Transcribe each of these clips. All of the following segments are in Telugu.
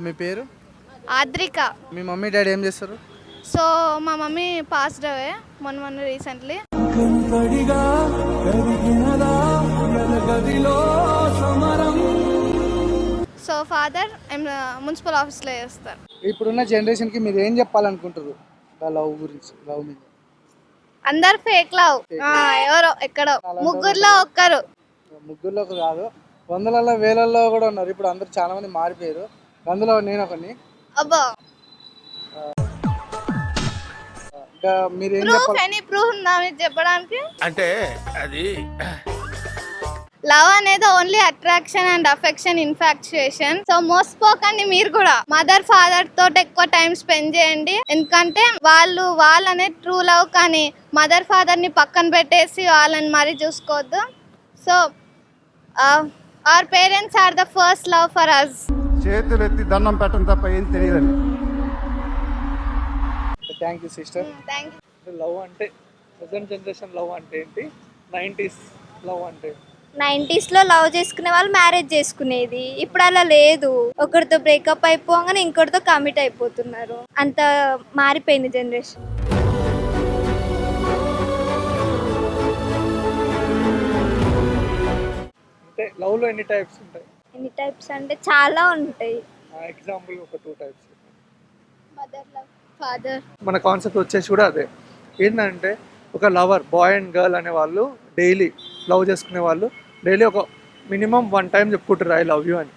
మీ పేరు? ఆద్రిక. మీ మమ్మీ డాడీ ఏం చేస్తారు? సో మా మమ్మీ పాస్డ్ అవే మొన్న రీసెంట్లీ. సో ఫాదర్ మున్సిపల్ ఆఫీస్లో చేస్తారు. ఇప్పుడున్న జనరేషన్కి మీరు ఏం చెప్పాలనుకుంటారు లవ్ గురించి, లవ్ మీద? అందరు ఫేక్ లవ్, ఎవరో ఎక్కడో ముగ్గురులో ఒక్కరు. ముగ్గురులో కాదు, వందలలో వేలల్లో కూడా ఉన్నారు. ఇప్పుడు అందరు చాలా మంది మారిపోయారు. అందులో నేను ఒకని. అబ్బా, మీరు ఏం ప్రూఫ్ ఎనీ ప్రూఫ్ ఉందా మీరు చెప్పడానికి? అంటే అది లవ్ అనేది only attraction and affection, infatuation. So మోసపోకండి మీరు కూడా. మదర్ ఫాదర్ తోటి ఎక్కువ టైం స్పెండ్ చేయండి, ఎందుకంటే వాళ్ళనే ట్రూ లవ్. కానీ మదర్ ఫాదర్ ని పక్కన పెట్టేసి వాళ్ళని మరీ చూసుకోవద్దు. So our parents are the first love for us. చేతులు ఎత్తి దండం పెట్టడం తప్ప ఏం తెలియదండి. Thank you sister. Thank you. Love అంటే ప్రజెంట్ జనరేషన్ లవ్ అంటే ఏంటి, 90s లవ్ అంటే? 90s లో లవ్ చేసుకునే వాళ్ళు మ్యారేజ్ చేసుకునేది. ఇప్పుడు అలా లేదు. ఒకరితో బ్రేకప్ అయిపోగానే ఇంకొకరితో కమిట్ అయిపోతున్నారు. అంత మారిపోయింది జనరేషన్. అంటే లవ్ లో ఎన్ని టైప్స్ ఉంటాయి? ఎన్ని టైప్స్ అంటే చాలా ఉంటాయి. ఎగ్జాంపుల్ ఒక 2 టైప్స్. Mother love, father. మన కాన్సెప్ట్ వచ్చేసి కూడా అదే. ఏంటంటే ఒక లవర్, బాయ్ అండ్ గర్ల్ అనే వాళ్ళు డైలీ లవ్ చేసుకునే వాళ్ళు డైలీ ఒక మినిమం 1 టైం చెప్పుకుంటారు ఐ లవ్ యూ అని.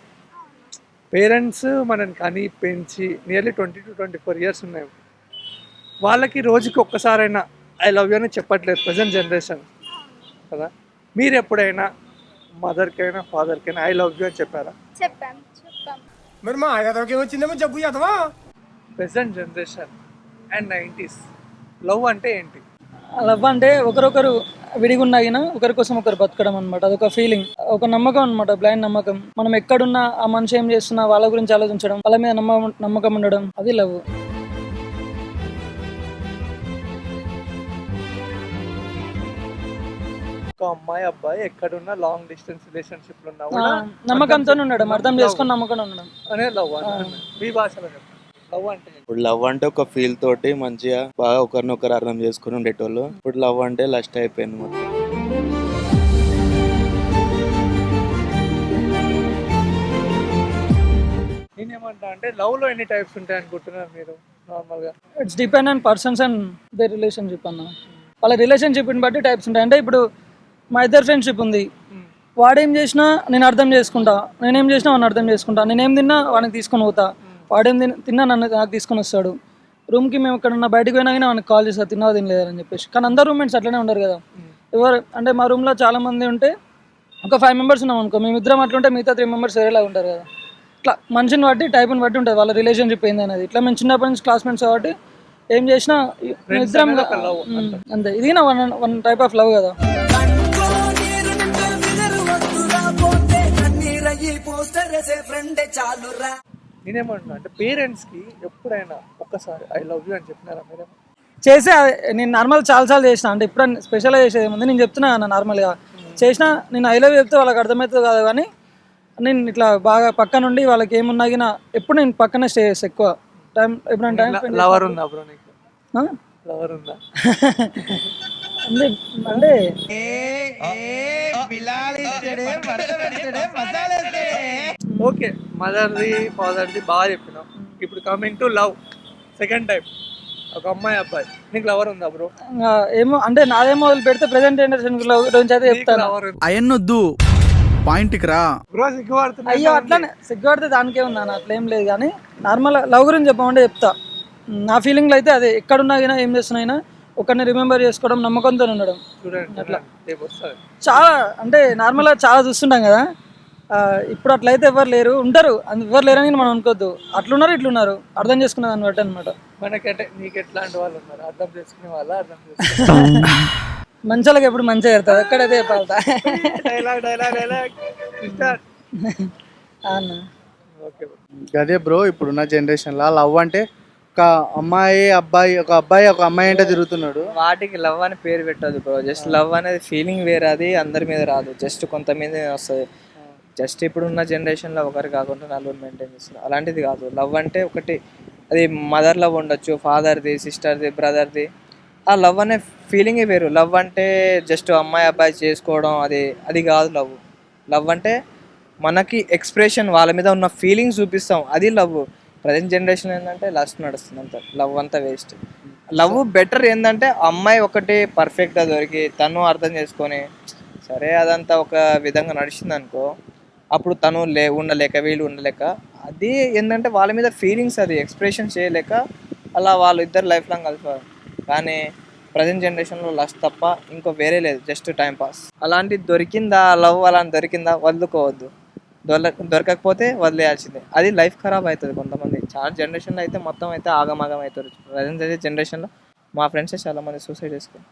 పేరెంట్స్ మనని కానీ పెంచి నియర్లీ 20 to 24 years ఉన్నాయి. వాళ్ళకి రోజుకి ఒక్కసారైనా ఐ లవ్ యూ అని చెప్పట్లేదు ప్రజెంట్ జనరేషన్ కదా. మీరు ఎప్పుడైనా మదర్కైనా ఫాదర్కైనా ఐ లవ్ యూ అని చెప్పారా? చెప్పాం. మరి మా ఆయనకి వచ్చిందేమో జబ్బు చేద్దామా? Present generation and 90s love అంటే ఏంటి? లవ్ అంటే ఒకరొకరు విడిగున్నాగినా ఒకరి కోసం ఒకరు బతకడం అనమాట. అదొక ఫీలింగ్, ఒక నమ్మకం అనమాట, బ్లైండ్ నమ్మకం. మనం ఎక్కడున్నా ఆ మనిషి ఏం చేస్తున్నా వాళ్ళ గురించి ఆలోచించడం, వాళ్ళ మీద నమ్మకం ఉండడం, అది లవ్. ఒక అమ్మాయి అబ్బాయి ఎక్కడున్నా లాంగ్ డిస్టెన్స్ రిలేషన్షిప్ లో ఉన్నా కూడా నమ్మకంతో ఉండడం, అర్థం చేసుకొని నమ్మకం ఉండడం అనే లవ్ అంటే. మీ భాషలో చెప్పండి లవ్ అంటే. ఇప్పుడు లవ్ అంటే ఒక ఫీల్ తోటి మంచిగా బాగా ఒకరినొకరు అర్థం చేసుకుని ఉండేటోళ్ళు. ఇప్పుడు లవ్ అంటే లస్ట్ అయిపోయింది మొత్తం. నేనేమంటా అంటే లవ్ లో ఎన్ని టైప్స్ ఉంటాయి అనుకుంటున్నారు మీరు నార్మల్ గా? It's depend on persons and they relationship అన్న. వాళ్ళ రిలేషన్షిప్ని బట్టి టైప్స్ ఉంటాయి. అంటే ఇప్పుడు మా ఇద్దరు ఫ్రెండ్షిప్ ఉంది. వాడేం చేసినా నేను అర్థం చేసుకుంటా, నేనేం చేసినా వాడిని అర్థం చేసుకుంటా. నేనేం తిన్నా వాడికి తీసుకొని పోతా, వాడేం తిన్నా నాకు తీసుకొని వస్తాడు. రూమ్కి మేము ఎక్కడన్నా బయటకు పోయినా కానీ వానికి కాల్ చేస్తా, తిన్నావా తినలేదని చెప్పేసి. కానీ అందరు రూమ్మేట్స్ అట్లనే ఉండరు కదా. ఎవరు అంటే మా రూమ్లో చాలా మంది ఉంటే ఒక 5 members ఉన్నాం అనుకో, మేమిద్దరం అట్లుంటే మిగతా 3 members వేరేలాగా ఉంటారు కదా. ఇట్లా మనిషిని బట్టి టైప్ని బట్టి ఉంటుంది వాళ్ళ రిలేషన్షిప్ ఏంది అనేది. ఇట్లా మేము చిన్నప్పటి నుంచి క్లాస్మేట్స్ కాబట్టి ఏం చేసినా ఇద్దరం అంతే. ఇది నా వన్ టైప్ ఆఫ్ లవ్ కదా. నేనేమంటున్నా అంటే పేరెంట్స్ కి ఎప్పుడైనా ఒక్కసారి ఐ లవ్ యూ అని చెప్పినారా మీరేమో? చేసే నేను నార్మల్ చాలాసార్లు చేసిన. అంటే ఇప్పుడు స్పెషల్గా చేసేది ఏముంది, నేను చెప్తున్నా అన్న నార్మల్గా చేసినా. నేను ఐ లవ్ చెప్తే వాళ్ళకి అర్థమవుతుంది కాదు, కానీ నేను ఇట్లా బాగా పక్క నుండి వాళ్ళకి ఏమున్నా కానీ ఎప్పుడు నేను పక్కనే స్టే చేస్తాను ఎక్కువ టైం. ఎప్పుడైనా టైం లవర్ ఉందా బ్రో నీకు? లవర్ ఉందా అంటే ఓకే, మదర్ది ఫాదర్ది బాగా చెప్పినాం. ఇప్పుడు coming to love second type, ఒక అమ్మాయి అబ్బాయి. నీకు లవర్ ఉందా బ్రో? ఏమో అంటే నాదేమో మొదలు పెడితే ప్రెసెంట్ జనరేషన్ గురించి అయితే చెప్తాను. అయ్యన్నొద్దు, పాయింట్కి రా బ్రో. సిగ్గుపడుతున్నా. అయ్యో అట్లానే సిగ్గుపడితే దానికే ఉన్నాను, అట్లేం లేదు. కానీ నార్మల్ లవ్ గురించి చెప్పమంటే చెప్తా. నా ఫీలింగ్లో అయితే అదే, ఎక్కడున్నా అయినా ఏం చేస్తున్నా ఒకరిని రిమెంబర్ చేసుకోవడం, నమ్మకంతో ఉండడం. చూడండి అట్లా చాలా అంటే నార్మల్గా చాలా చూస్తుంటాం కదా. ఇప్పుడు అట్లయితే ఎవరు లేరు, ఉంటారు ఎవరు లేరని మనం అనుకోవద్దు. అట్లున్నారు ఇట్లున్నారు, అర్థం చేసుకునే దాన్ని బట్టి అనమాట. మనకంటే నీకు ఎట్లాంటి వాళ్ళు ఉన్నారు అర్థం చేసుకునే వాళ్ళ? అర్థం చేసుకునే మంచాలకు ఎప్పుడు మంచిగా జరుగుతుంది, ఎక్కడైతే చెప్పాలతా. అదే బ్రో, ఇప్పుడున్న జనరేషన్లో లవ్ అంటే ఒక అమ్మాయి అబ్బాయి, ఒక అబ్బాయి ఒక అమ్మాయి అంటే తిరుగుతున్నాడు. వాటికి లవ్ అని పేరు పెట్టదు బ్రో. జస్ట్ లవ్ అనేది ఫీలింగ్ వేరే, అది అందరి మీద రాదు, జస్ట్ కొంతమంది వస్తుంది. జస్ట్ ఇప్పుడున్న జనరేషన్లో ఒకరు కాకుండా నలుగురు మెయింటైన్ చేస్తున్నారు. అలాంటిది కాదు. లవ్ అంటే ఒకటి, అది మదర్ లవ్ ఉండొచ్చు, ఫాదర్ది, సిస్టర్ది, బ్రదర్ది. ఆ లవ్ అనే ఫీలింగే వేరు. లవ్ అంటే జస్ట్ అమ్మాయి అబ్బాయి చేసుకోవడం, అది కాదు లవ్. లవ్ అంటే మనకి ఎక్స్ప్రెషన్, వాళ్ళ మీద ఉన్న ఫీలింగ్స్ చూపిస్తాం, అది లవ్. ప్రజెంట్ జనరేషన్ ఏంటంటే లస్ట్ నడుస్తుంది, అంత లవ్ అంతా వేస్ట్. లవ్ బెటర్ ఏంటంటే అమ్మాయి ఒకటి పర్ఫెక్ట్గా దొరికి తను అర్థం చేసుకొని సరే అదంతా ఒక విధంగా నడిచింది అనుకో, అప్పుడు తను ఉండలేక వీళ్ళు ఉండలేక, అది ఏంటంటే వాళ్ళ మీద ఫీలింగ్స్, అది ఎక్స్ప్రెషన్ చేయలేక అలా వాళ్ళు ఇద్దరు లైఫ్ లాంగ్ కలిసిపోయారు. కానీ ప్రజెంట్ జనరేషన్లో లస్ట్ తప్ప ఇంకో వేరే లేదు, జస్ట్ టైం పాస్. అలాంటి దొరికిందా లవ్, అలాంటి దొరికిందా వదులుకోవద్దు, దొరకకపోతే వదిలేయాల్సిందే. అది లైఫ్ ఖరాబ్ అవుతుంది. కొంతమంది చాలా జనరేషన్లో అయితే మొత్తం అయితే ఆగమాగం అవుతారు. ప్రజెంట్ అయితే జనరేషన్లో మా ఫ్రెండ్సే చాలామంది సూసైడ్ చేసుకున్నారు.